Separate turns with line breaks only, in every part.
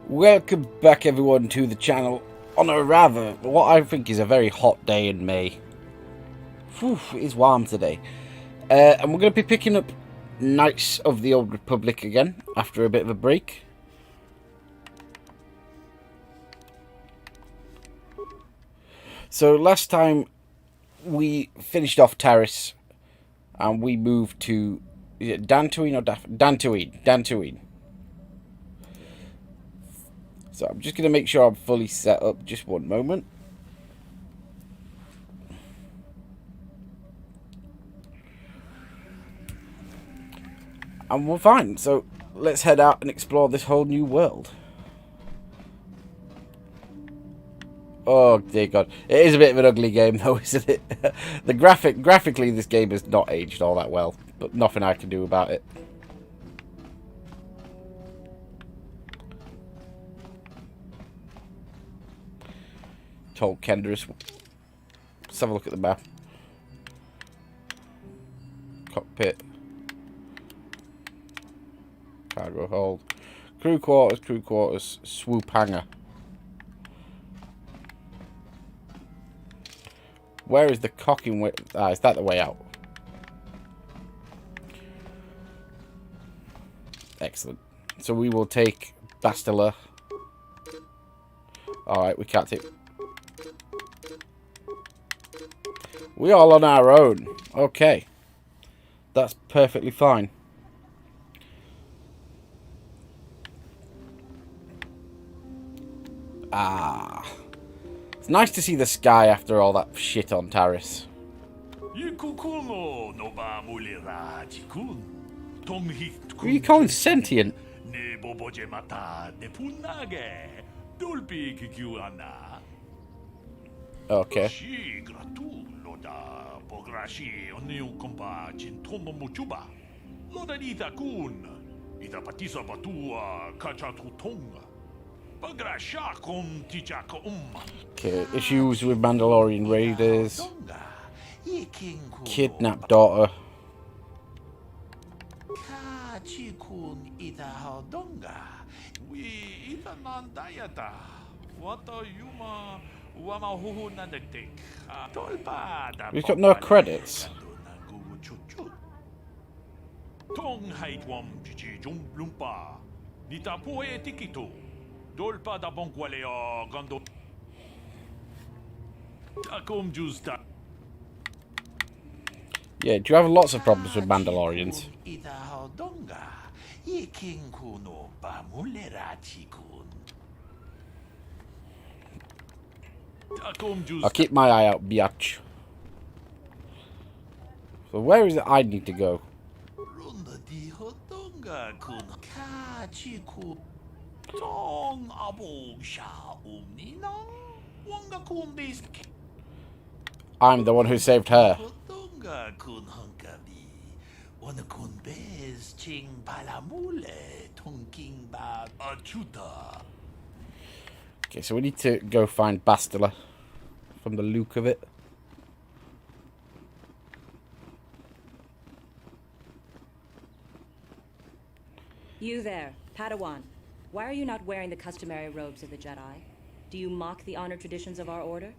Welcome back everyone to the channel on a rather, what I think is a very hot day in May. Whew, it is warm today. And we're going to be picking up Knights of the Old Republic again after a bit of a break. So last time we finished off Taris and we moved to, is it Dantooine or Dantooine? Dantooine. So I'm just going to make sure I'm fully set up. Just one moment. And we're fine. So let's head out and explore this whole new world. Oh dear God. It is a bit of an ugly game though, isn't it? Graphically this game has not aged all that well. But nothing I can do about it. Told Kenderus. Let's have a look at the map. Cockpit. Cargo hold. Crew quarters, swoop hangar. Where is the cocking way? Ah, is that the way out? Excellent. So we will take Bastila. Alright, we can't take... We're all on our own. Okay. That's perfectly fine. Ah. It's nice to see the sky after all that shit on Taris. Who are you calling sentient? Okay. Okay, issues with Mandalorian raiders. Kidnapped daughter. We've got no credits. Yeah, do you have lots of problems with Mandalorians? I'll keep my eye out, biatch. So where is it I need to go? I'm the one who saved her. Okay, so we need to go find Bastila from the look of it.
You there, Padawan. Why are you not wearing the customary robes of the Jedi? Do you mock the honor traditions of our order?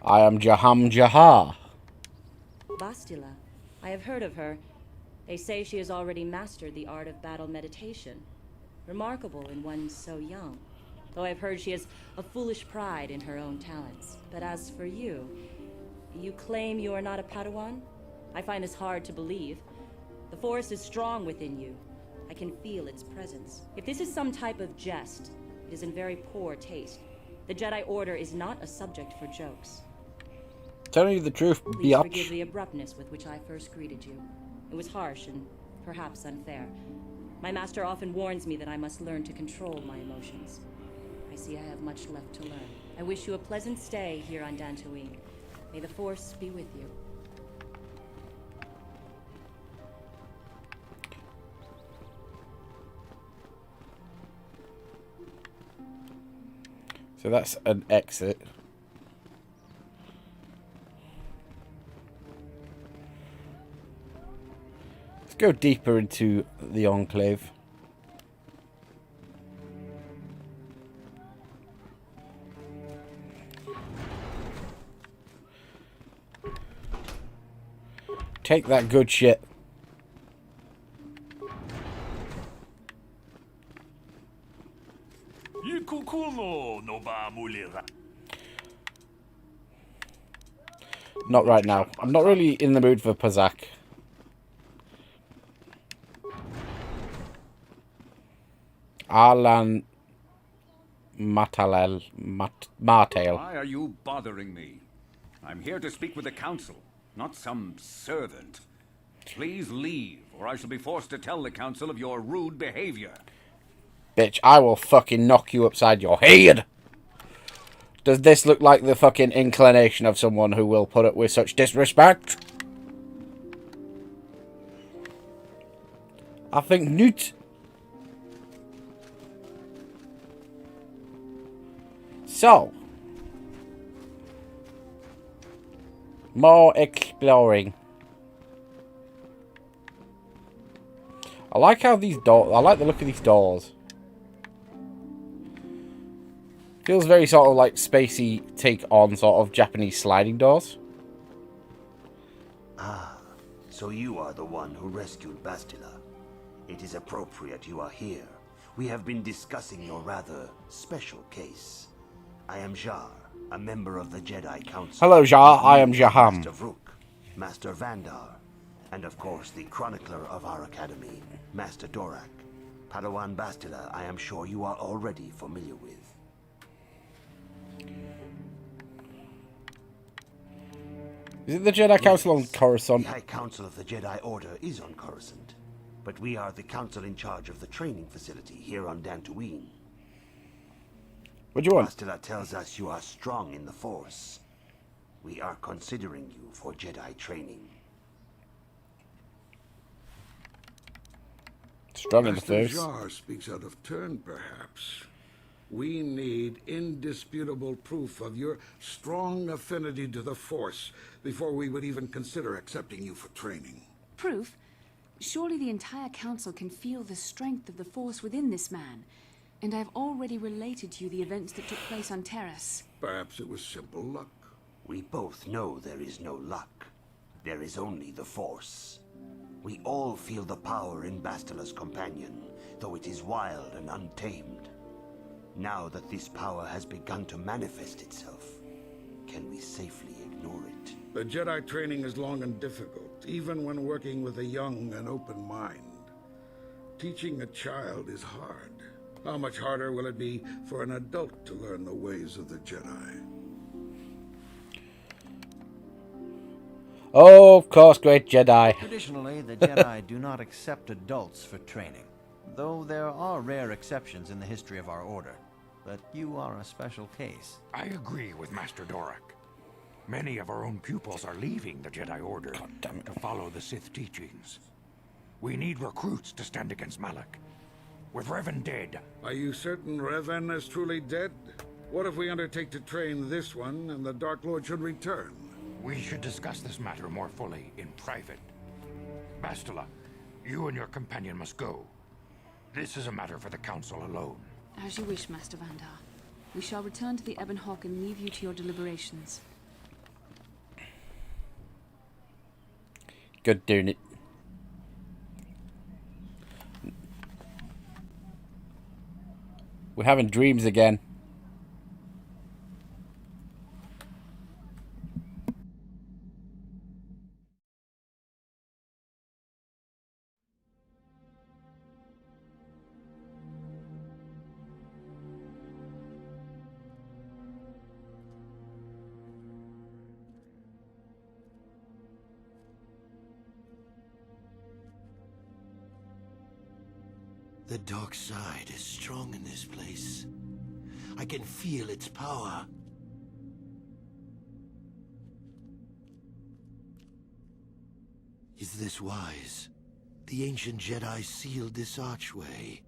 I am Jaham Jahar.
Bastila. I have heard of her. They say she has already mastered the art of battle meditation. Remarkable in one so young. Though I've heard she has a foolish pride in her own talents. But as for you, you claim you are not a Padawan? I find this hard to believe. The Force is strong within you. I can feel its presence. If this is some type of jest, it is in very poor taste. The Jedi Order is not a subject for jokes.
Tell you the truth,
Please
biatch.
forgive the abruptness with which I first greeted you. It was harsh and perhaps unfair. My master often warns me that I must learn to control my emotions. I see I have much left to learn. I wish you a pleasant stay here on Dantooine. May the Force be with you.
So that's an exit. Let's go deeper into the Enclave. Take that good shit. Not right now. I'm not really in the mood for Pazak. Arlan Martail.
Why are you bothering me? I'm here to speak with the council, not some servant. Please leave, or I shall be forced to tell the council of your rude behavior.
Bitch, I will fucking knock you upside your head. Does this look like the fucking inclination of someone who will put up with such disrespect? I think not. So, more exploring. I like how these doors. I like the look of these doors. Feels very sort of like spacey take on sort of Japanese sliding doors.
Ah, so you are the one who rescued Bastila. It is appropriate you are here. We have been discussing your rather special case. I am Jar, a member of the Jedi Council.
Hello, Jar. I am Jaham.
Master Vrook, Master Vandar, and of course the chronicler of our academy, Master Dorak. Padawan Bastila, I am sure you are already familiar with.
Is it the Jedi Council on Coruscant?
The High Council of the Jedi Order is on Coruscant, but we are the council in charge of the training facility here on Dantooine.
What do you want?
Bastila tells us you are strong in the Force. We are considering you for Jedi training.
Strong in the
Master
Force.
Jar speaks out of turn, perhaps. We need indisputable proof of your strong affinity to the Force before we would even consider accepting you for training.
Proof? Surely the entire council can feel the strength of the Force within this man. And I've already related to you the events that took place on Taris.
Perhaps it was simple luck.
We both know there is no luck. There is only the Force. We all feel the power in Bastila's companion, though it is wild and untamed. Now that this power has begun to manifest itself, can we safely ignore it?
The Jedi training is long and difficult, even when working with a young and open mind. Teaching a child is hard. How much harder will it be for an adult to learn the ways of the Jedi?
Oh, of course, great Jedi.
Traditionally, the Jedi do not accept adults for training, though there are rare exceptions in the history of our order. But you are a special case.
I agree with Master Dorak. Many of our own pupils are leaving the Jedi Order to follow the Sith teachings. We need recruits to stand against Malak. With Revan dead...
Are you certain Revan is truly dead? What if we undertake to train this one and the Dark Lord should return?
We should discuss this matter more fully in private. Bastila, you and your companion must go. This is a matter for the Council alone.
As you wish, Master Vandar. We shall return to the Ebon Hawk and leave you to your deliberations.
Good doing it. We're having dreams again.
The dark side is strong in this place. I can feel its power. Is this wise? The ancient Jedi sealed this archway.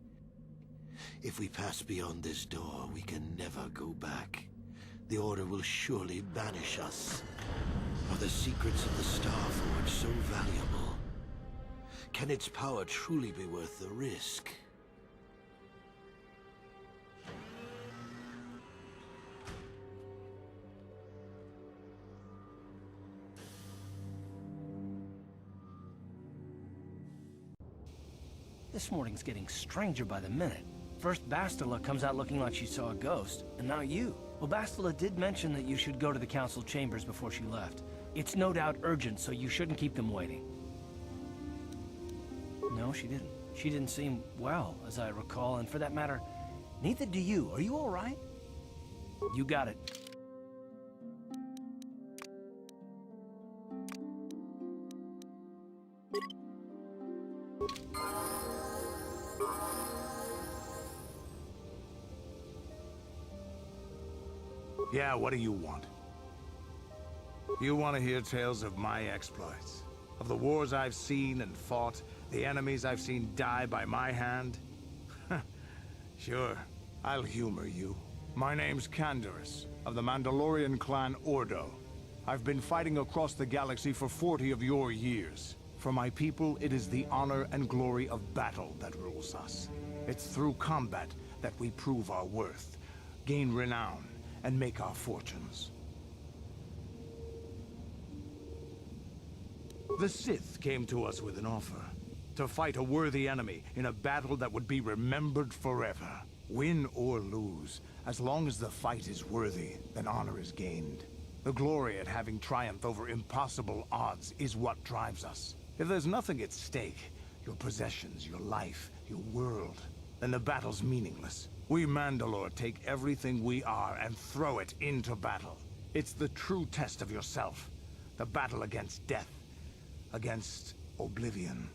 If we pass beyond this door, we can never go back. The Order will surely banish us. Are the secrets of the Star Forge so valuable? Can its power truly be worth the risk?
This morning's getting stranger by the minute. First Bastila comes out looking like she saw a ghost, and now you. Well, Bastila did mention that you should go to the council chambers before she left. It's no doubt urgent, so you shouldn't keep them waiting. No, she didn't. She didn't seem well, as I recall, and for that matter, neither do you. Are you all right? You got it.
Yeah, what do you want? You want to hear tales of my exploits? Of the wars I've seen and fought, the enemies I've seen die by my hand? Sure, I'll humor you. My name's Taris, of the Mandalorian clan Ordo. I've been fighting across the galaxy for 40 of your years. For my people, it is the honor and glory of battle that rules us. It's through combat that we prove our worth, gain renown, and make our fortunes. The Sith came to us with an offer. To fight a worthy enemy in a battle that would be remembered forever. Win or lose, as long as the fight is worthy, then honor is gained. The glory at having triumphed over impossible odds is what drives us. If there's nothing at stake, your possessions, your life, your world, then the battle's meaningless. We Mandalore take everything we are and throw it into battle. It's the true test of yourself. The battle against death. Against oblivion.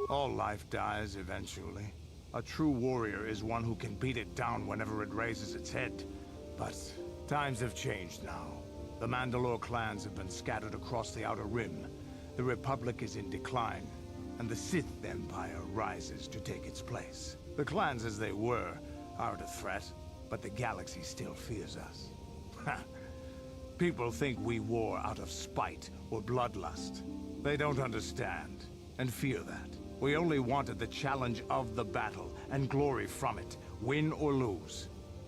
All life dies eventually. A true warrior is one who can beat it down whenever it raises its head. But times have changed now. The Mandalore clans have been scattered across the Outer Rim. The Republic is in decline, and the Sith Empire rises to take its place. The clans as they were aren't a threat, but the galaxy still fears us. People think we war out of spite or bloodlust. They don't understand, and fear that. We only wanted the challenge of the battle, and glory from it, win or lose.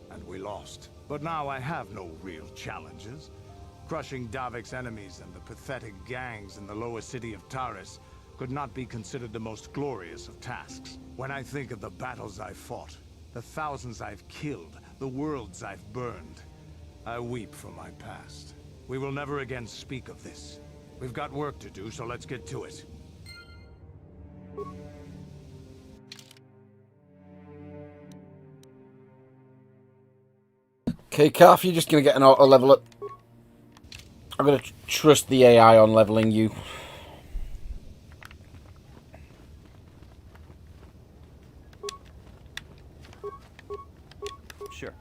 And we lost. But now I have no real challenges. Crushing Davik's enemies and the pathetic gangs in the lower city of Taris could not be considered the most glorious of tasks. When I think of the battles I've fought, the thousands I've killed, the worlds I've burned, I weep for my past. We will never again speak of this. We've got work to do, so let's get to it.
Okay, Calf, you're just going to get an auto level up. I'm going to trust the AI on leveling you.
Sure.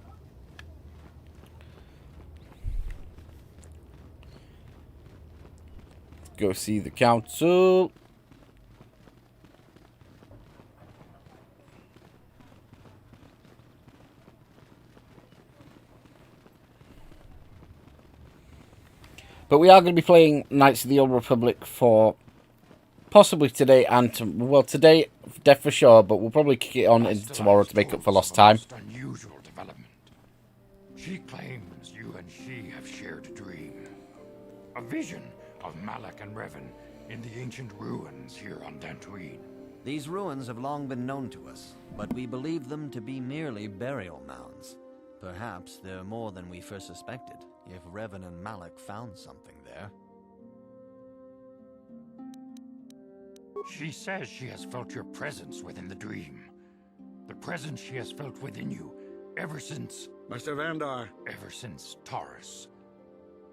Go see the council. But we are going to be playing Knights of the Old Republic for possibly today and well, today, death for sure, but we'll probably kick it on into tomorrow to make up for lost time.
Unusual development. She claims you and she have shared a dream. A vision of Malak and Revan in the ancient ruins here on Dantooine.
These ruins have long been known to us, but we believe them to be merely burial mounds. Perhaps they're more than we first suspected, if Revan and Malak found something there.
She says she has felt your presence within the dream. The presence she has felt within you ever since...
Master Vandar.
Ever since Taris.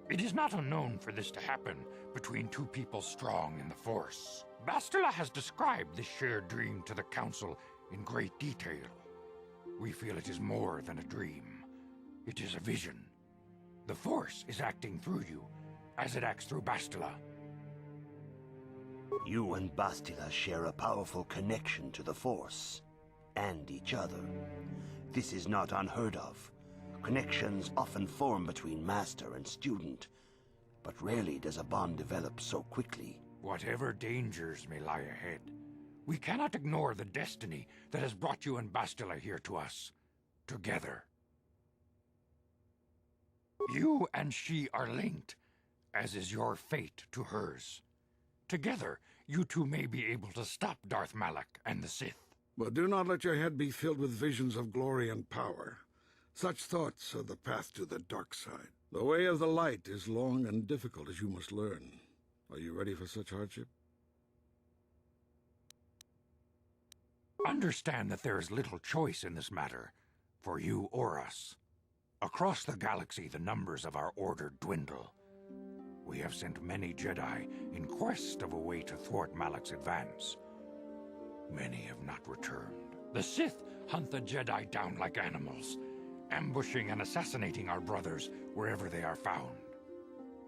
It is not unknown for this to happen between two people strong in the Force. Bastila has described this shared dream to the Council in great detail. We feel it is more than a dream. It is a vision. The Force is acting through you, as it acts through Bastila.
You and Bastila share a powerful connection to the Force, and each other. This is not unheard of. Connections often form between master and student, but rarely does a bond develop so quickly.
Whatever dangers may lie ahead, we cannot ignore the destiny that has brought you and Bastila here to us, together. You and she are linked, as is your fate to hers. Together, you two may be able to stop Darth Malak and the Sith.
But do not let your head be filled with visions of glory and power. Such thoughts are the path to the dark side. The way of the light is long and difficult, as you must learn. Are you ready for such hardship?
Understand that there is little choice in this matter, for you or us. Across the galaxy, the numbers of our order dwindle. We have sent many Jedi in quest of a way to thwart Malak's advance. Many have not returned. The Sith hunt the Jedi down like animals, ambushing and assassinating our brothers wherever they are found.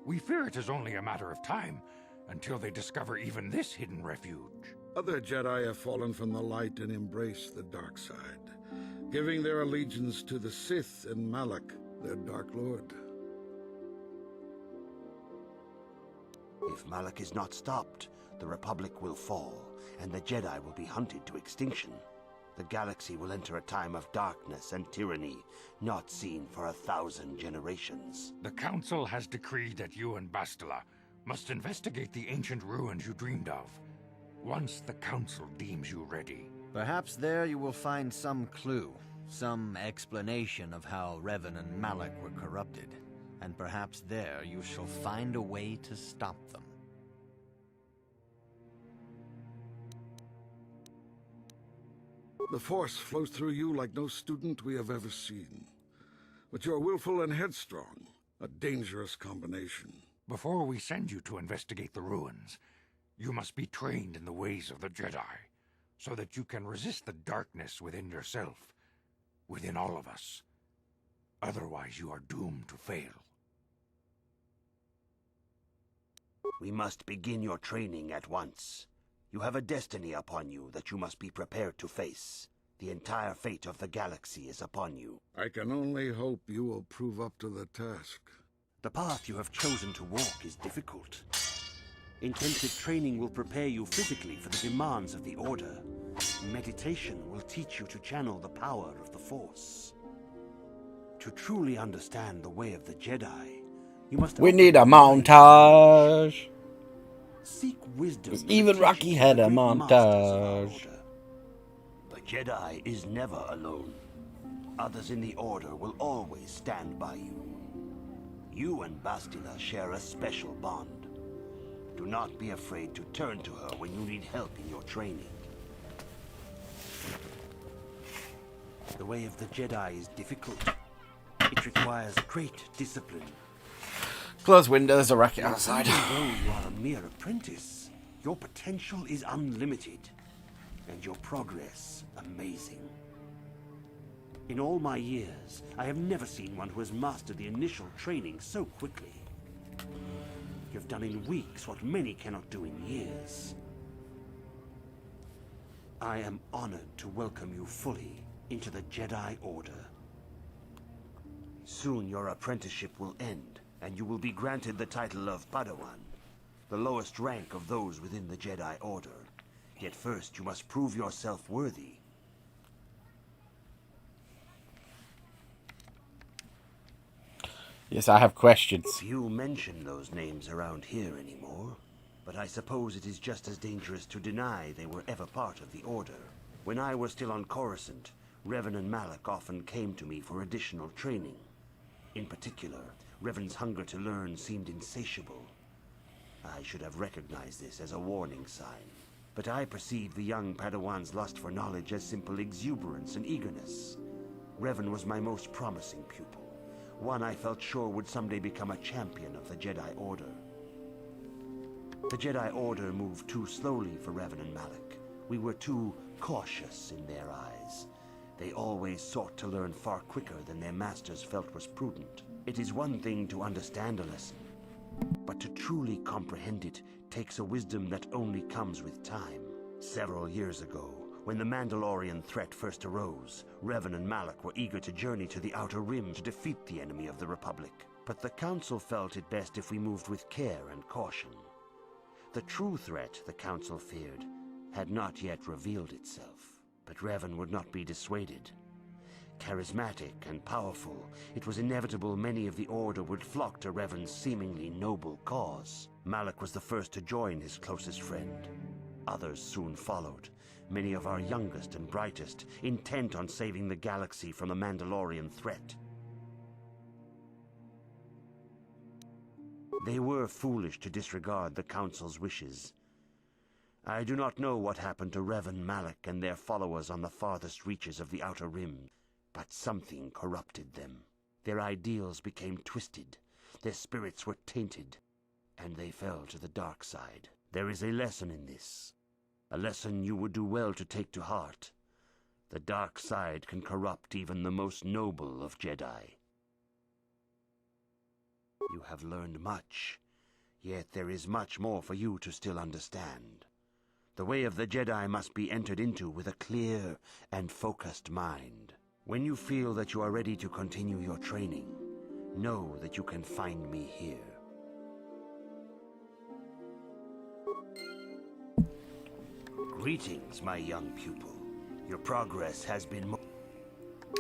We fear it is only a matter of time until they discover even this hidden refuge.
Other Jedi have fallen from the light and embraced the dark side, giving their allegiance to the Sith and Malak, their Dark Lord.
If Malak is not stopped, the Republic will fall, and the Jedi will be hunted to extinction. The galaxy will enter a time of darkness and tyranny, not seen for 1,000 generations.
The Council has decreed that you and Bastila must investigate the ancient ruins you dreamed of, once the Council deems you ready.
Perhaps there you will find some clue, some explanation of how Revan and Malak were corrupted, and perhaps there you shall find a way to stop them.
The Force flows through you like no student we have ever seen. But you are willful and headstrong, a dangerous combination.
Before we send you to investigate the ruins, you must be trained in the ways of the Jedi, so that you can resist the darkness within yourself, within all of us. Otherwise, you are doomed to fail.
We must begin your training at once. You have a destiny upon you that you must be prepared to face. The entire fate of the galaxy is upon you.
I can only hope you will prove up to the task.
The path you have chosen to walk is difficult. Intensive training will prepare you physically for the demands of the Order. Meditation will teach you to channel the power of the Force. To truly understand the way of the Jedi, you must...
We need a montage.
Seek wisdom.
Even Rocky had a montage.
The Jedi is never alone. Others in the Order will always stand by you. You and Bastila share a special bond. Do not be afraid to turn to her when you need help in your training. The way of the Jedi is difficult. It requires great discipline.
Close windows, a racket outside.
Though you are a mere apprentice, your potential is unlimited, and your progress amazing. In all my years, I have never seen one who has mastered the initial training so quickly. You've done in weeks what many cannot do in years. I am honored to welcome you fully into the Jedi Order. Soon your apprenticeship will end, and you will be granted the title of Padawan, the lowest rank of those within the Jedi Order. Yet first you must prove yourself worthy.
Yes, I have questions.
Few mention those names around here anymore, but I suppose it is just as dangerous to deny they were ever part of the Order. When I was still on Coruscant, Revan and Malak often came to me for additional training. In particular, Revan's hunger to learn seemed insatiable. I should have recognized this as a warning sign, but I perceived the young Padawan's lust for knowledge as simple exuberance and eagerness. Revan was my most promising pupil, one I felt sure would someday become a champion of the Jedi Order. The Jedi Order moved too slowly for Revan and Malak. We were too cautious in their eyes. They always sought to learn far quicker than their masters felt was prudent. It is one thing to understand a lesson, but to truly comprehend it takes a wisdom that only comes with time. Several years ago, when the Mandalorian threat first arose, Revan and Malak were eager to journey to the Outer Rim to defeat the enemy of the Republic. But the Council felt it best if we moved with care and caution. The true threat the Council feared had not yet revealed itself. But Revan would not be dissuaded. Charismatic and powerful, it was inevitable many of the Order would flock to Revan's seemingly noble cause. Malak was the first to join his closest friend. Others soon followed, many of our youngest and brightest, intent on saving the galaxy from the Mandalorian threat. They were foolish to disregard the Council's wishes. I do not know what happened to Revan, Malak, and their followers on the farthest reaches of the Outer Rim, but something corrupted them. Their ideals became twisted, their spirits were tainted, and they fell to the dark side. There is a lesson in this, a lesson you would do well to take to heart. The dark side can corrupt even the most noble of Jedi. You have learned much, yet there is much more for you to still understand. The way of the Jedi must be entered into with a clear and focused mind. When you feel that you are ready to continue your training, know that you can find me here. Greetings, my young pupil. Your progress has been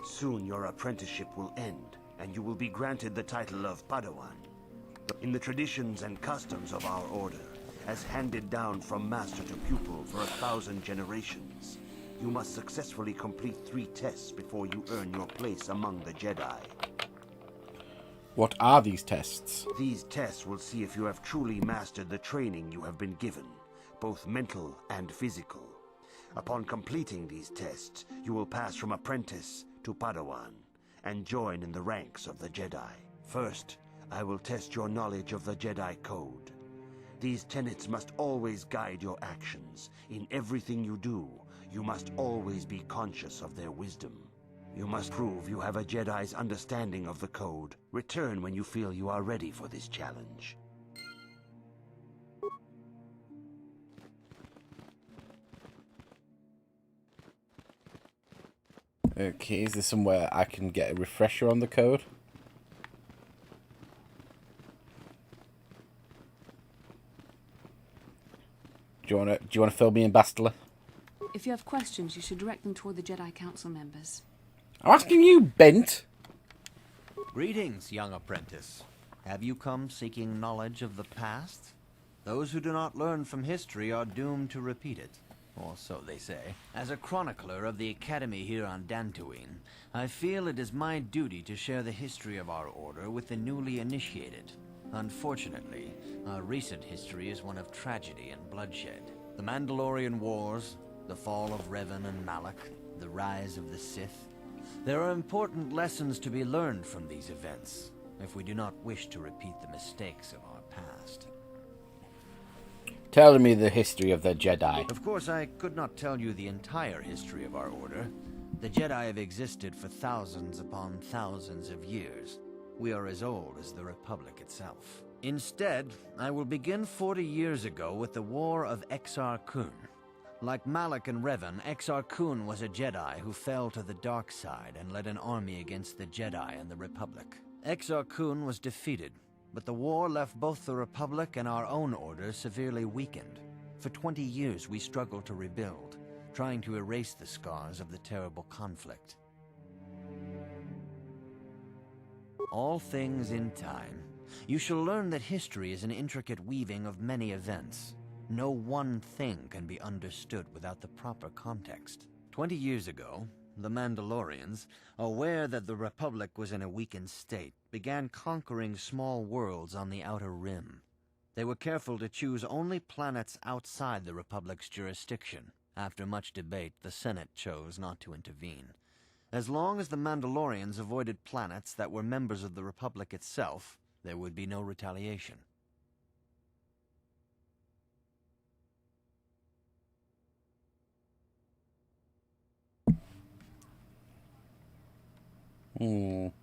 Soon your apprenticeship will end, and you will be granted the title of Padawan. In the traditions and customs of our order, as handed down from master to pupil for 1,000 generations, you must successfully complete 3 tests before you earn your place among the Jedi.
What are these tests?
These tests will see if you have truly mastered the training you have been given, both mental and physical. Upon completing these tests, you will pass from apprentice to Padawan, and join in the ranks of the Jedi. First, I will test your knowledge of the Jedi Code. These tenets must always guide your actions. In everything you do, you must always be conscious of their wisdom. You must prove you have a Jedi's understanding of the Code. Return when you feel you are ready for this challenge.
Okay, is there somewhere I can get a refresher on the code? Do you wanna fill me in, Bastila?
If you have questions, you should direct them toward the Jedi Council members.
I'm asking you, Bent.
Greetings, young apprentice. Have you come seeking knowledge of the past? Those who do not learn from history are doomed to repeat it. Or so they say. As a chronicler of the Academy here on Dantooine, I feel it is my duty to share the history of our order with the newly initiated. Unfortunately, our recent history is one of tragedy and bloodshed. The Mandalorian Wars, the fall of Revan and Malak, the rise of the Sith. There are important lessons to be learned from these events, if we do not wish to repeat the mistakes of our past.
Tell me the history of the Jedi.
Of course, I could not tell you the entire history of our order. The Jedi have existed for thousands upon thousands of years. We are as old as the Republic itself. Instead, I will begin 40 years ago with the War of Exar Kun. Like Malak and Revan, Exar Kun was a Jedi who fell to the dark side and led an army against the Jedi and the Republic. Exar Kun was defeated, but the war left both the Republic and our own order severely weakened. For 20 years we struggled to rebuild, trying to erase the scars of the terrible conflict. All things in time. You shall learn that history is an intricate weaving of many events. No one thing can be understood without the proper context. 20 years ago, the Mandalorians, aware that the Republic was in a weakened state, began conquering small worlds on the Outer Rim. They were careful to choose only planets outside the Republic's jurisdiction. After much debate, the Senate chose not to intervene. As long as the Mandalorians avoided planets that were members of the Republic itself, there would be no retaliation. The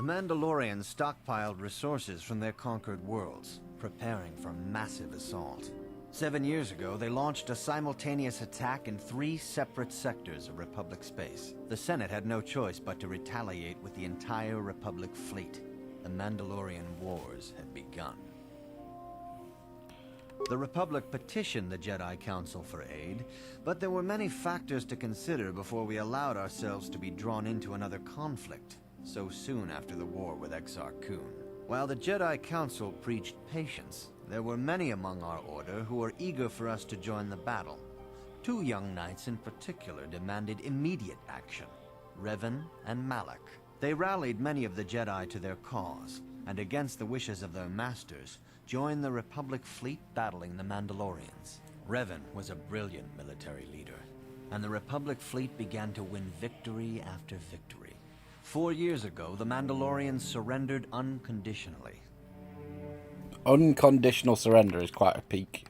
Mandalorians stockpiled resources from their conquered worlds, preparing for massive assault. 7 years ago, they launched a simultaneous attack in 3 separate sectors of Republic space. The Senate had no choice but to retaliate with the entire Republic fleet. The Mandalorian Wars had begun. The Republic petitioned the Jedi Council for aid, but there were many factors to consider before we allowed ourselves to be drawn into another conflict so soon after the war with Exar Kun. While the Jedi Council preached patience, there were many among our order who were eager for us to join the battle. 2 young knights in particular demanded immediate action, Revan and Malak. They rallied many of the Jedi to their cause, and against the wishes of their masters, joined the Republic fleet battling the Mandalorians. Revan was a brilliant military leader, and the Republic fleet began to win victory after victory. 4 years ago, the Mandalorians surrendered unconditionally.
Unconditional surrender is quite a peak.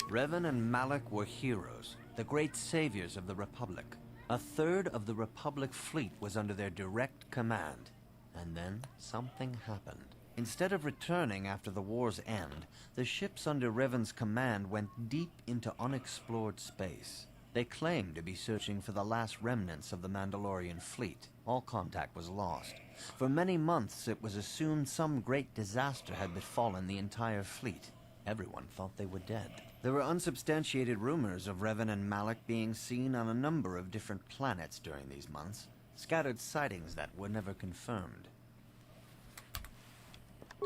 Revan and Malak were heroes, the great saviors of the Republic. A third of the Republic fleet was under their direct command. And then something happened. Instead of returning after the war's end, the ships under Revan's command went deep into unexplored space. They claimed to be searching for the last remnants of the Mandalorian fleet. All contact was lost. For many months, it was assumed some great disaster had befallen the entire fleet. Everyone thought they were dead. There were unsubstantiated rumors of Revan and Malak being seen on a number of different planets during these months. Scattered sightings that were never confirmed.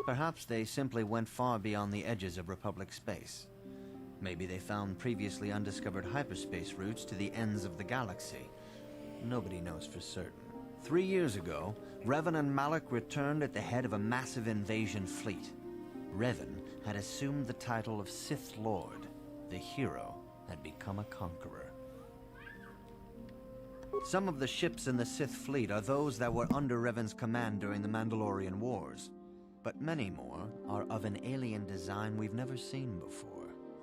Perhaps they simply went far beyond the edges of Republic space. Maybe they found previously undiscovered hyperspace routes to the ends of the galaxy. Nobody knows for certain. 3 years ago, Revan and Malak returned at the head of a massive invasion fleet. Revan had assumed the title of Sith Lord. The hero had become a conqueror. Some of the ships in the Sith fleet are those that were under Revan's command during the Mandalorian Wars, but many more are of an alien design we've never seen before.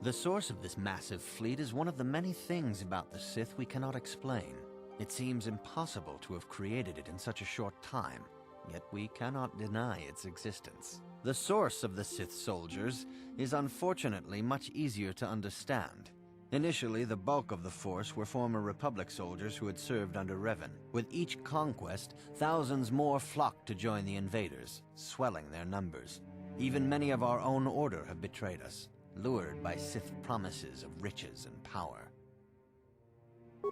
The source of this massive fleet is one of the many things about the Sith we cannot explain. It seems impossible to have created it in such a short time, yet we cannot deny its existence. The source of the Sith soldiers is unfortunately much easier to understand. Initially, the bulk of the force were former Republic soldiers who had served under Revan. With each conquest, thousands more flocked to join the invaders, swelling their numbers. Even many of our own order have betrayed us, lured by Sith promises of riches and power.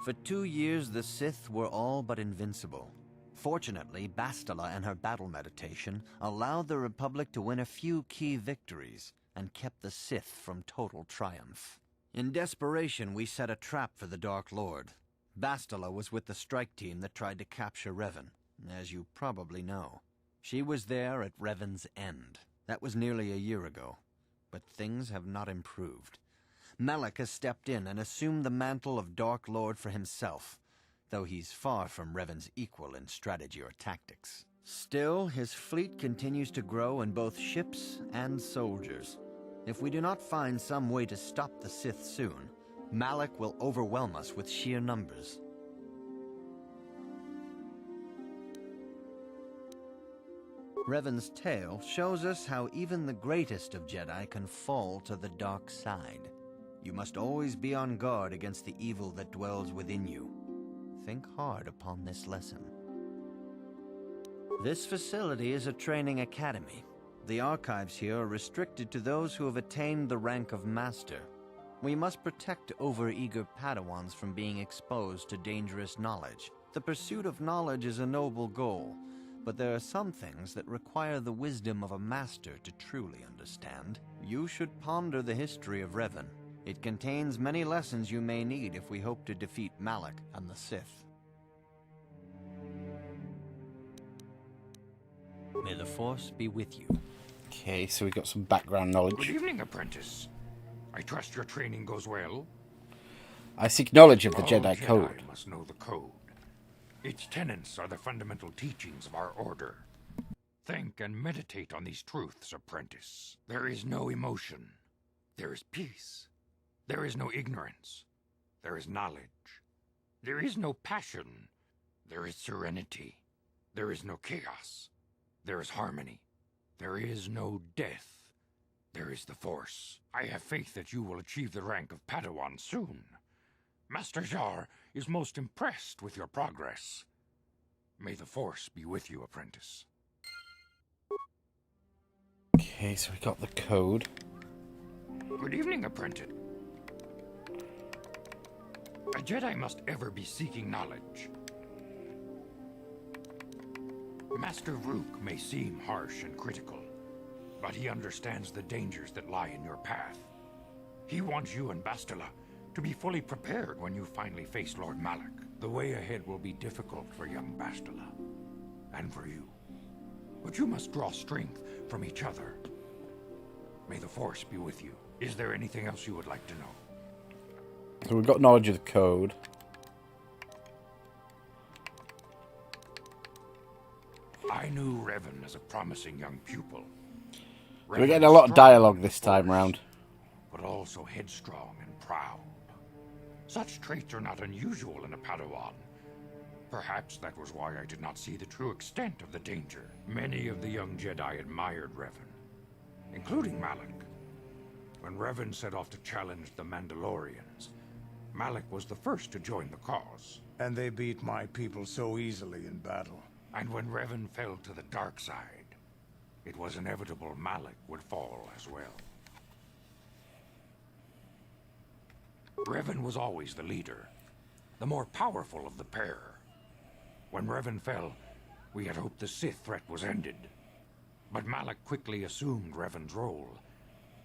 For 2 years, the Sith were all but invincible. Fortunately, Bastila and her battle meditation allowed the Republic to win a few key victories and kept the Sith from total triumph. In desperation, we set a trap for the Dark Lord. Bastila was with the strike team that tried to capture Revan, as you probably know. She was there at Revan's end. That was nearly a year ago, but things have not improved. Malak has stepped in and assumed the mantle of Dark Lord for himself, though he's far from Revan's equal in strategy or tactics. Still, his fleet continues to grow in both ships and soldiers. If we do not find some way to stop the Sith soon, Malak will overwhelm us with sheer numbers. Revan's tale shows us how even the greatest of Jedi can fall to the dark side. You must always be on guard against the evil that dwells within you. Think hard upon this lesson. This facility is a training academy. The archives here are restricted to those who have attained the rank of Master. We must protect overeager Padawans from being exposed to dangerous knowledge. The pursuit of knowledge is a noble goal, but there are some things that require the wisdom of a Master to truly understand. You should ponder the history of Revan. It contains many lessons you may need if we hope to defeat Malak and the Sith. May the Force be with you.
Okay, so we got some background knowledge.
Good evening, apprentice. I trust your training goes well.
I seek knowledge of the
All
Jedi Code.
Jedi must know the code. Its tenets are the fundamental teachings of our order. Think and meditate on these truths, apprentice. There is no emotion. There is peace. There is no ignorance. There is knowledge. There is no passion. There is serenity. There is no chaos. There is harmony. There is no death. There is the Force. I have faith that you will achieve the rank of Padawan soon. Master Jar is most impressed with your progress. May the Force be with you, apprentice.
Okay, so we got the code.
Good evening, apprentice. A Jedi must ever be seeking knowledge. Master Rook may seem harsh and critical, but he understands the dangers that lie in your path. He wants you and Bastila to be fully prepared when you finally face Lord Malak. The way ahead will be difficult for young Bastila, and for you. But you must draw strength from each other. May the Force be with you. Is there anything else you would like to know?
So we've got knowledge of the code.
I knew Revan as a promising young pupil.
So we're getting a lot of dialogue this time round.
But also headstrong and proud. Such traits are not unusual in a Padawan. Perhaps that was why I did not see the true extent of the danger. Many of the young Jedi admired Revan, including Malak. When Revan set off to challenge the Mandalorians, Malak was the first to join the cause.
And they beat my people so easily in battle.
And when Revan fell to the dark side, it was inevitable Malak would fall as well. Revan was always the leader, the more powerful of the pair. When Revan fell, we had hoped the Sith threat was ended. But Malak quickly assumed Revan's role,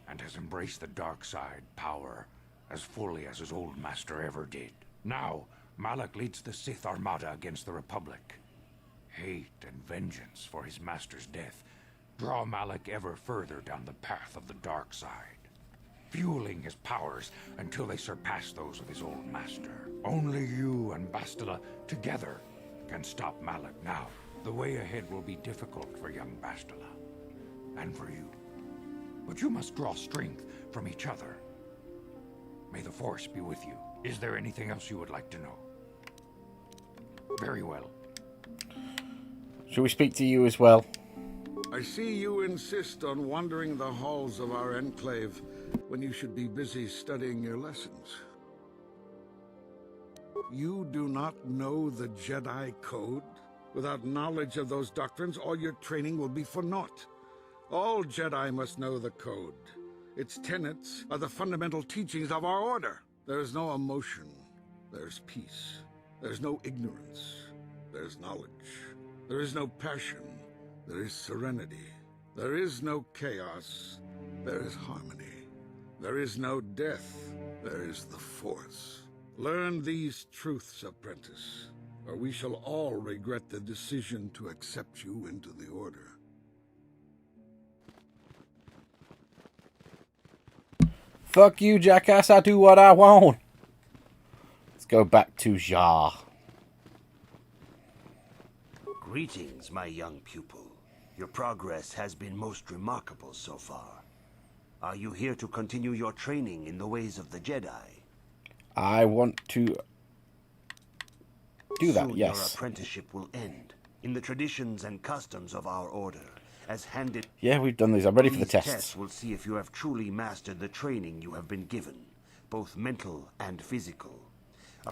and has embraced the dark side power as fully as his old master ever did. Now, Malak leads the Sith Armada against the Republic. Hate and vengeance for his master's death draw Malak ever further down the path of the dark side, fueling his powers until they surpass those of his old master. Only you and Bastila together can stop Malak now. The way ahead will be difficult for young Bastila, and for you. But you must draw strength from each other. May the Force be with you. Is there anything else you would like to know? Very well.
Shall we speak to you as well?
I see you insist on wandering the halls of our enclave when you should be busy studying your lessons. You do not know the Jedi Code? Without knowledge of those doctrines, all your training will be for naught. All Jedi must know the Code. Its tenets are the fundamental teachings of our order. There is no emotion. There's peace. There's no ignorance. There's knowledge. There is no passion. There is serenity. There is no chaos. There is harmony. There is no death. There is the Force. Learn these truths, apprentice, or we shall all regret the decision to accept you into the Order.
Fuck you, jackass, I do what I want. Let's go back to Jar.
Greetings, my young pupil. Your progress has been most remarkable so far. Are you here to continue your training in the ways of the Jedi?
I want to do that,
Soon
yes.
Your apprenticeship will end in the traditions and customs of our order, as handed.
Yeah, we've done these. I'm ready for the
These
tests.
tests will see if you have truly mastered the training you have been given, both mental and physical.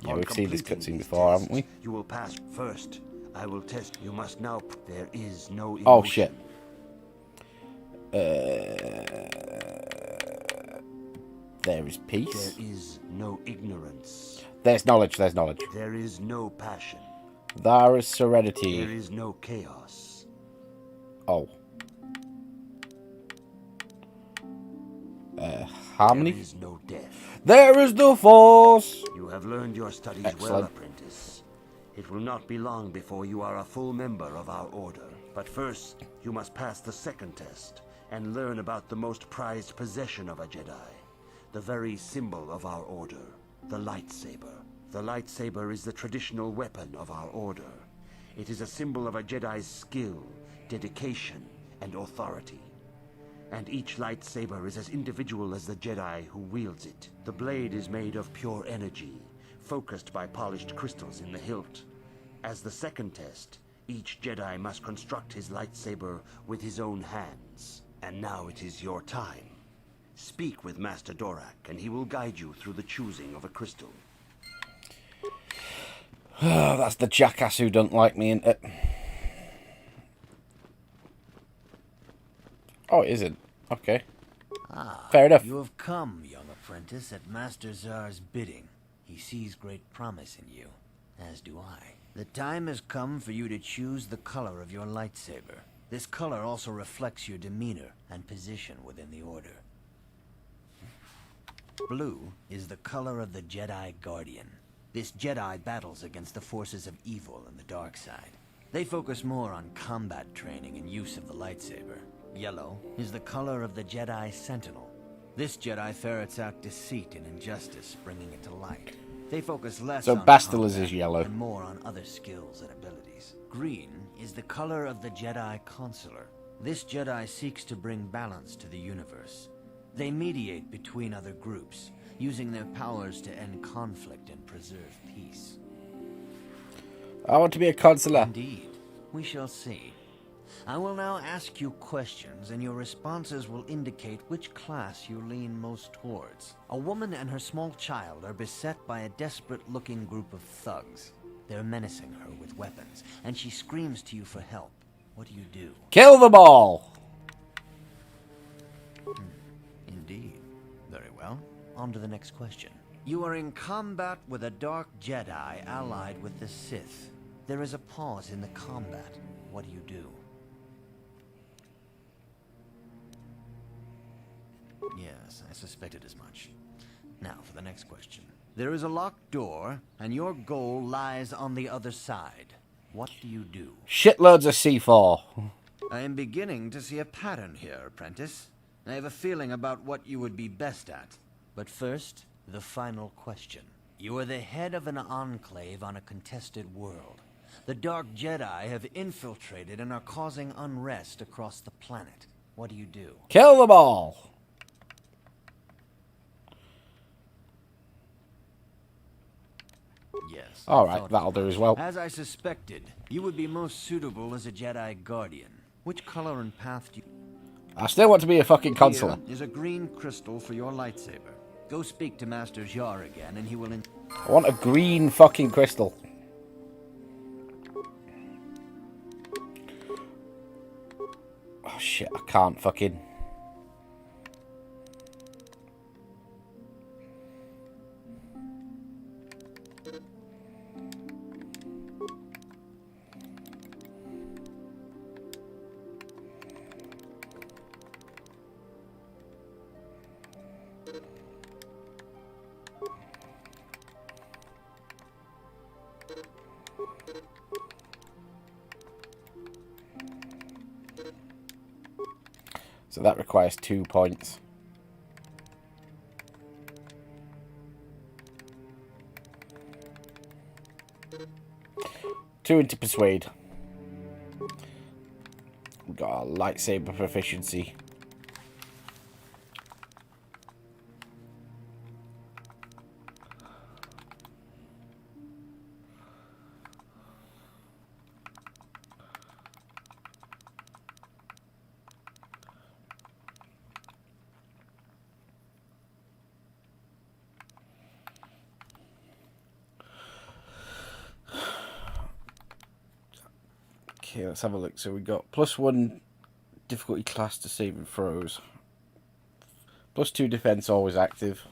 Yeah, we've seen this
completing
cutscene
these
before,
tests,
haven't we?
You will pass first. I will test. You must now. There is no emotion.
Oh, shit. There is peace.
There is no ignorance.
There's knowledge. There's knowledge.
There is no passion.
There is serenity.
There is no chaos.
Oh. Harmony?
There is no death.
There is the Force!
You have learned your studies
Excellent.
well, apprentice. It will not be long before you are a full member of our order. But first, you must pass the second test and learn about the most prized possession of a Jedi. The very symbol of our order, the lightsaber. The lightsaber is the traditional weapon of our order. It is a symbol of a Jedi's skill, dedication, and authority. And each lightsaber is as individual as the Jedi who wields it. The blade is made of pure energy, focused by polished crystals in the hilt. As the second test, each Jedi must construct his lightsaber with his own hands. And now it is your time. Speak with Master Dorak, and he will guide you through the choosing of a crystal.
That's the jackass who don't like me, isn't it? Oh, it isn't. Okay. Fair enough.
You have come, young apprentice, at Master Zar's bidding. He sees great promise in you. As do I. The time has come for you to choose the color of your lightsaber. This color also reflects your demeanor and position within the Order. Blue is the color of the Jedi Guardian. This Jedi battles against the forces of evil and the dark side. They focus more on combat training and use of the lightsaber. Yellow is the color of the Jedi Sentinel. This Jedi ferrets out deceit and injustice, bringing it to light. They focus less on
Bastila's
combat
is yellow.
and more on other skills and abilities. Green is the color of the Jedi Consular. This Jedi seeks to bring balance to the universe. They mediate between other groups, using their powers to end conflict and preserve peace.
I want to be a consular.
Indeed. We shall see. I will now ask you questions, and your responses will indicate which class you lean most towards. A woman and her small child are beset by a desperate-looking group of thugs. They're menacing her with weapons, and she screams to you for help. What do?
Kill them all!
Indeed. Very well. On to the next question. You are in combat with a dark Jedi allied with the Sith. There is a pause in the combat. What do? Yes, I suspected as much. Now for the next question. There is a locked door, and your goal lies on the other side. What do?
Shitloads of C4.
I am beginning to see a pattern here, apprentice. I have a feeling about what you would be best at. But first, the final question. You are the head of an enclave on a contested world. The Dark Jedi have infiltrated and are causing unrest across the planet. What do?
Kill them all!
Yes.
Alright, that'll do as well.
As I suspected, you would be most suitable as a Jedi Guardian. Which color and path do you...
I still want to be a fucking consular.
Here is a green crystal for your lightsaber. Go speak to Master Jar again, and he will...
I want a green fucking crystal. Oh shit, I can't fucking... So that requires 2 points. Two into persuade. We've got our lightsaber proficiency. Okay, let's have a look. So we got +1 difficulty class to saving throws. +2 defense always active.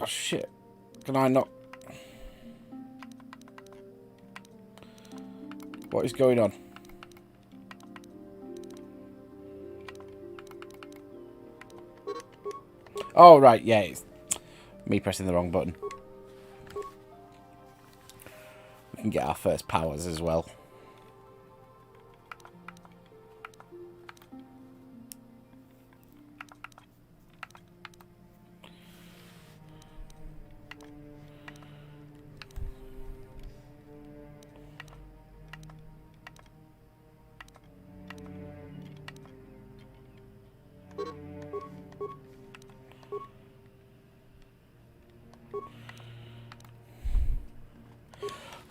Oh shit. Can I not? What is going on? Oh right, yeah, it's me pressing the wrong button. We can get our first powers as well.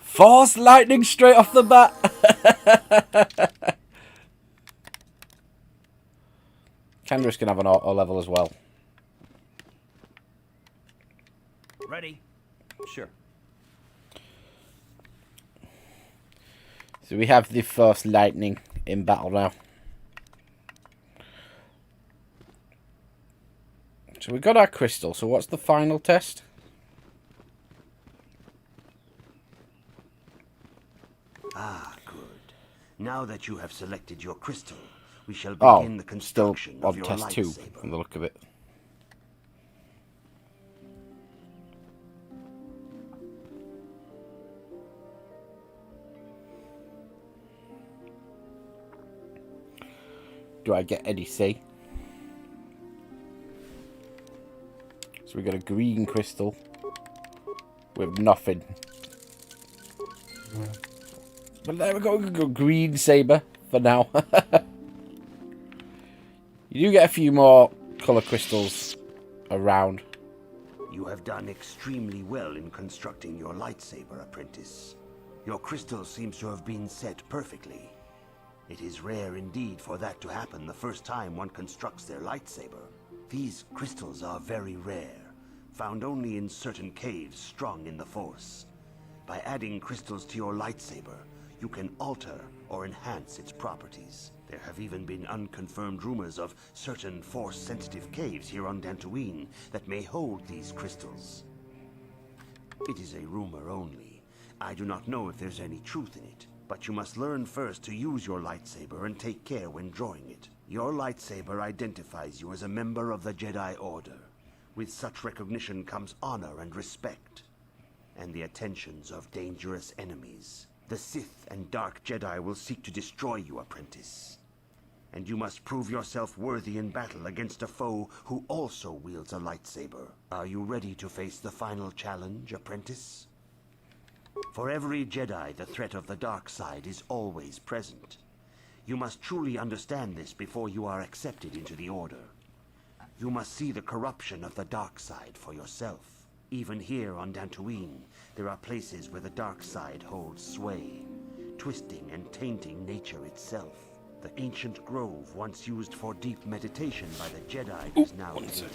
Force lightning straight off the bat. Kendra's can have an auto level as well.
Ready? Sure.
So we have the Force lightning in battle now. So we got our crystal. So what's the final test?
Ah, good. Now that you have selected your crystal, we shall begin the construction
still
of
on
your
test 2
lightsaber.
from the look of it. Do I get any say? So we got a green crystal with nothing. But there we go, we go green saber for now. You do get a few more colour crystals around.
You have done extremely well in constructing your lightsaber, apprentice. Your crystal seems to have been set perfectly. It is rare indeed for that to happen the first time one constructs their lightsaber. These crystals are very rare, found only in certain caves strong in the Force. By adding crystals to your lightsaber, you can alter or enhance its properties. There have even been unconfirmed rumors of certain Force-sensitive caves here on Dantooine that may hold these crystals. It is a rumor only. I do not know if there's any truth in it. But you must learn first to use your lightsaber and take care when drawing it. Your lightsaber identifies you as a member of the Jedi Order. With such recognition comes honor and respect, and the attentions of dangerous enemies. The Sith and Dark Jedi will seek to destroy you, apprentice. And you must prove yourself worthy in battle against a foe who also wields a lightsaber. Are you ready to face the final challenge, apprentice? For every Jedi, the threat of the dark side is always present. You must truly understand this before you are accepted into the Order. You must see the corruption of the dark side for yourself. Even here on Dantooine, there are places where the dark side holds sway, twisting and tainting nature itself. The ancient grove, once used for deep meditation by the Jedi, is now dead.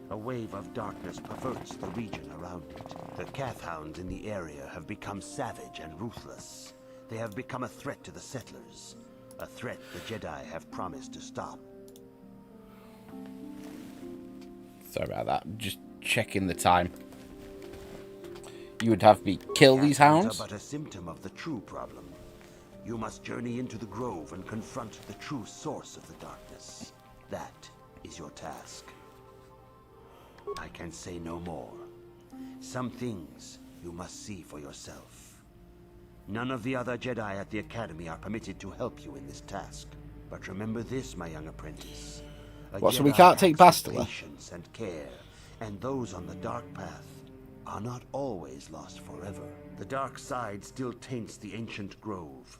A wave of darkness perverts the region around it. The Kathhounds in the area have become savage and ruthless. They have become a threat to the settlers. A threat the Jedi have promised to stop.
Sorry about that. Just checking the time. You would have me kill these hounds?
Are but a symptom of the true problem. You must journey into the grove and confront the true source of the darkness. That is your task. I can say no more. Some things you must see for yourself. None of the other Jedi at the Academy are permitted to help you in this task. But remember this, my young apprentice.
What, so we can't take Bastila?
Patience and care, and those on the dark path are not always lost forever. The dark side still taints the ancient grove.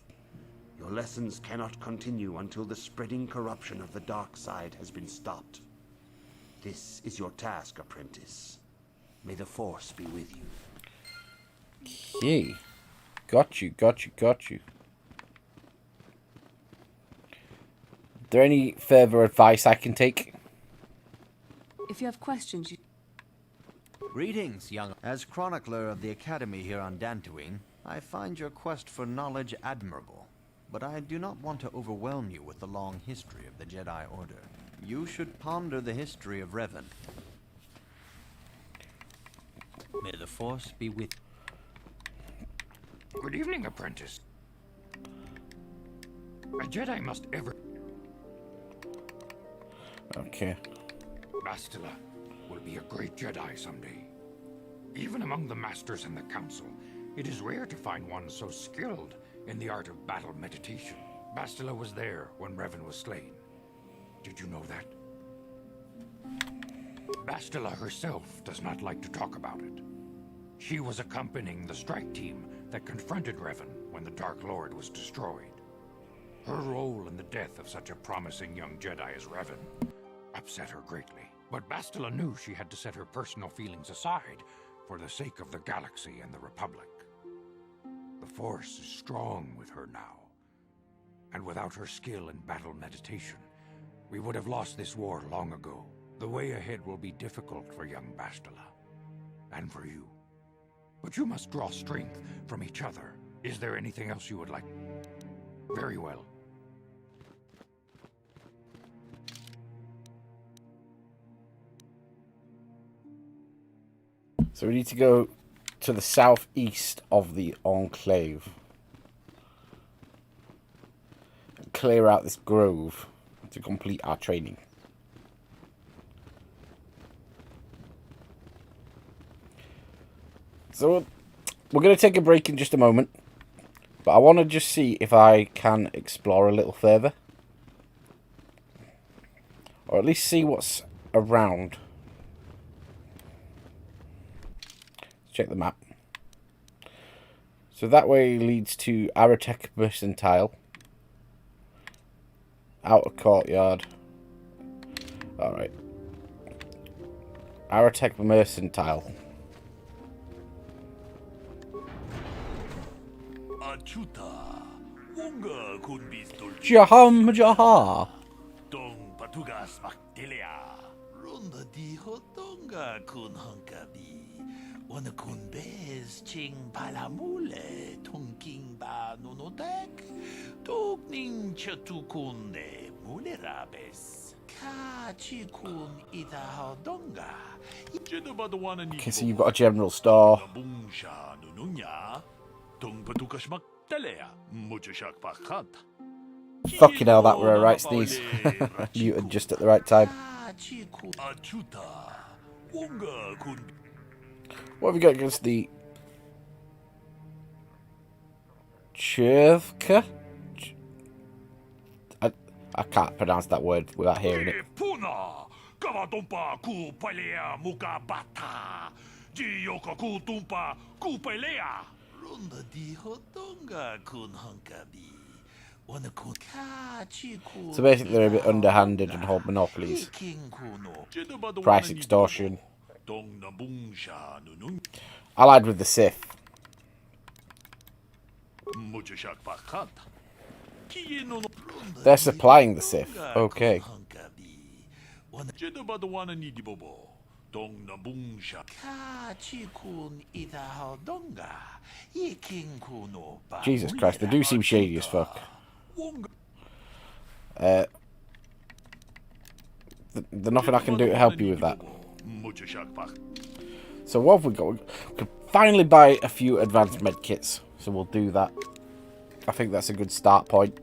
Your lessons cannot continue until the spreading corruption of the dark side has been stopped. This is your task, apprentice. May the Force be with you.
Okay. Got you, got you, got you. Is there any further advice I can take?
If you have questions, you...
Greetings, young... As chronicler of the Academy here on Dantooine, I find your quest for knowledge admirable. But I do not want to overwhelm you with the long history of the Jedi Order. You should ponder the history of Revan. May the Force be with you.
Good evening, apprentice. A Jedi must ever...
Okay.
Bastila will be a great Jedi someday. Even among the Masters and the Council, it is rare to find one so skilled in the art of battle meditation. Bastila was there when Revan was slain. Did you know that? Bastila herself does not like to talk about it. She was accompanying the strike team that confronted Revan when the Dark Lord was destroyed. Her role in the death of such a promising young Jedi as Revan upset her greatly. But Bastila knew she had to set her personal feelings aside for the sake of the galaxy and the Republic. The Force is strong with her now. And without her skill in battle meditation, we would have lost this war long ago. The way ahead will be difficult for young Bastila. And for you. But you must draw strength from each other. Is there anything else you would like? Very well.
So we need to go to the southeast of the Enclave. And clear out this grove to complete our training. So we're going to take a break in just a moment. But I want to just see if I can explore a little further. Or at least see what's around. Let's check the map. So that way leads to Aratek Mercantile. Outer Courtyard. Alright. Aratek Mercantile. Jaham Jaha.
Dong Patugas Mactilia. Runda di Hotonga kun Hunkabi. Wana kun bez ching palamule. Tonking ba nunodek. Togning chatukunde mulerabes. Kachikun ita hodonga.
Okay, so you've got a general store. Fucking hell, that were a right sneeze. Muted just at the right time. What have we got against the Chivka? I can't pronounce that word without hearing it. So basically they're a bit underhanded and hold monopolies. Price extortion. Allied with the Sith. They're supplying the Sith. Okay. Jesus Christ, they do seem shady as fuck. There's nothing I can do to help you with that. So what have we got? We can finally buy a few advanced medkits. So we'll do that. I think that's a good start point.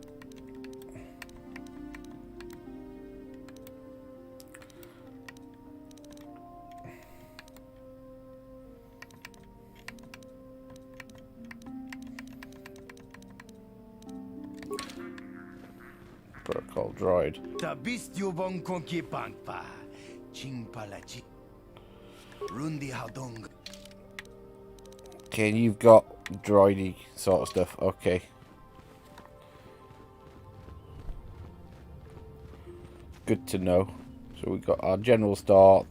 Protocol droid. Okay, you've got droidy sort of stuff. Okay. Good to know. So we've got our general store,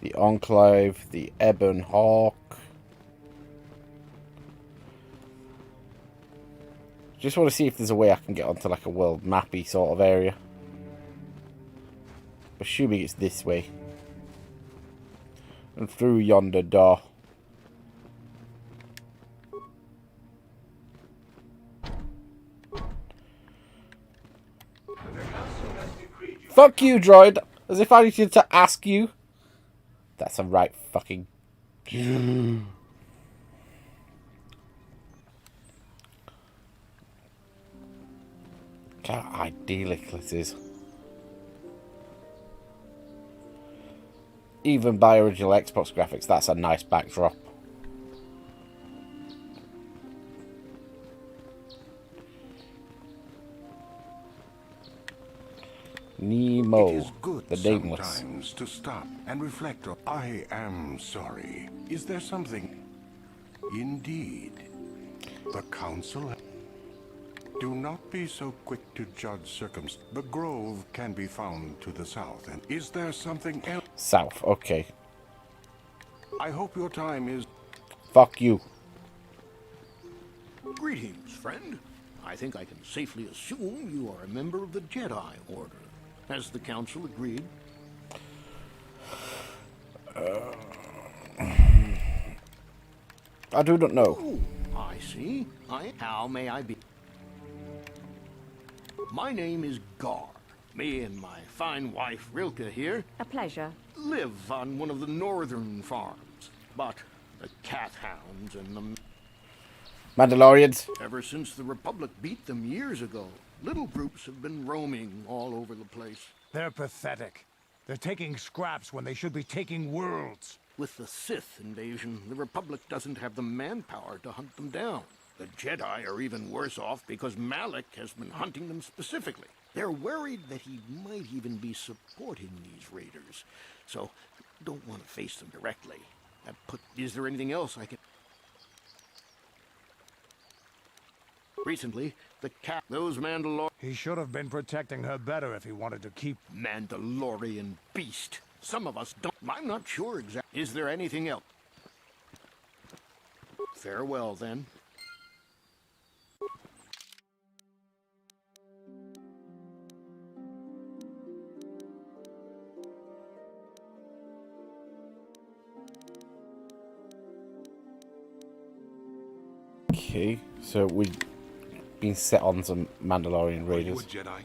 the Enclave, the Ebon Hawk. Just want to see if there's a way I can get onto like a world mappy sort of area. Assuming it's this way. And through yonder door. Fuck you, droid! As if I needed to ask you. That's a right fucking... How idyllic this is. Even by original Xbox graphics, that's a nice backdrop. Nemo,
it is good
the nameless.
Sometimes to stop and reflect on. I am sorry. Is there something? Indeed. The council. Do not be so quick to judge circumstances. The grove can be found to the south. And is there something else?
South, okay.
I hope your time is...
Fuck you.
Greetings, friend. I think I can safely assume you are a member of the Jedi Order. Has the Council agreed?
I do not know.
Oh, I see. How may I be? My name is Gar. Me and my fine wife, Rilke, here...
A pleasure.
...live on one of the northern farms. But the cat hounds and the...
Mandalorians.
Ever since the Republic beat them years ago, little groups have been roaming all over the place.
They're pathetic. They're taking scraps when they should be taking worlds.
With the Sith invasion, the Republic doesn't have the manpower to hunt them down. The Jedi are even worse off because Malak has been hunting them specifically. They're worried that he might even be supporting these raiders, so don't want to face them directly. Is there anything else I can... Recently, those Mandalorian...
He should have been protecting her better if he wanted to keep...
Mandalorian beast. Some of us don't... I'm not sure exactly. Is there anything else? Farewell, then.
Okay, so we've been set on some Mandalorian raiders.
Are you a Jedi?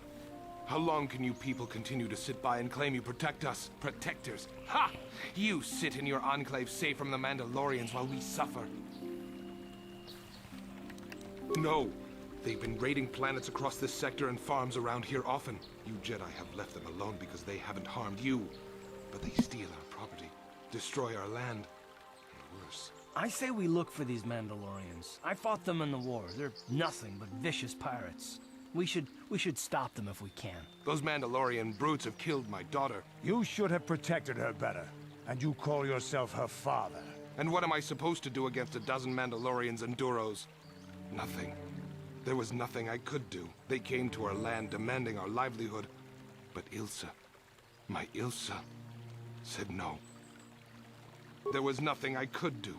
How long can you people continue to sit by and claim you protect us? Protectors? Ha! You sit in your enclave safe from the Mandalorians while we suffer. No! They've been raiding planets across this sector and farms around here often. You Jedi have left them alone because they haven't harmed you. But they steal our property, destroy our land, and worse.
I say we look for these Mandalorians. I fought them in the war. They're nothing but vicious pirates. We should stop them if we can.
Those Mandalorian brutes have killed my daughter.
You should have protected her better. And you call yourself her father.
And what am I supposed to do against a dozen Mandalorians and Duros? Nothing. There was nothing I could do. They came to our land demanding our livelihood. But Ilsa, my Ilsa, said no. There was nothing I could do.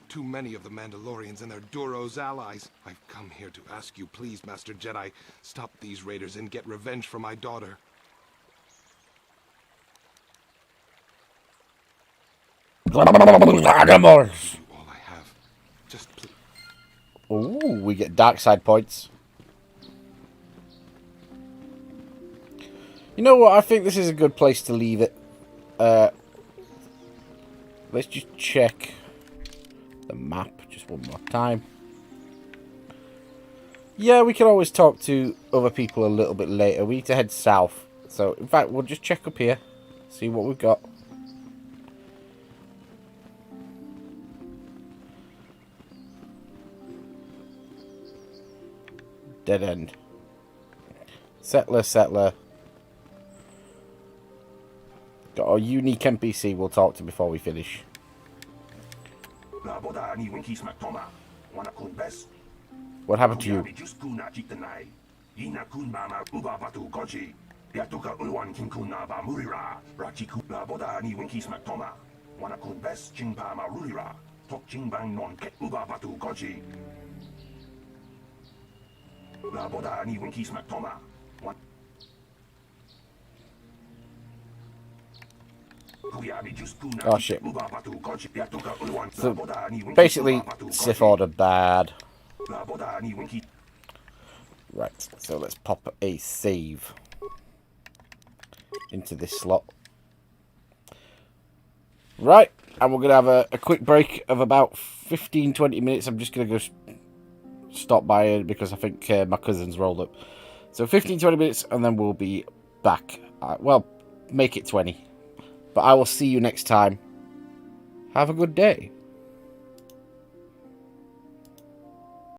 Too many of the Mandalorians and their Duros allies. I've come here to ask you, please, Master Jedi, stop these raiders and get revenge for my daughter.
All I
have. Just please.
Ooh, we get dark side points. You know what? I think this is a good place to leave it. Let's just check the map just one more time. Yeah, we can always talk to other people a little bit later. We need to head south. So, in fact, we'll just check up here. See what we've got. Dead end. Settler. Got a unique NPC we'll talk to before we finish. What happened to you? Oh shit. So basically, Sith Order bad. Right, so let's pop a save into this slot. Right, and we're going to have a quick break of about 15-20 minutes. I'm just going to go stop by it because I think my cousin's rolled up. So 15-20 minutes and then we'll be back. Well, make it 20. But I will see you next time. Have a good day.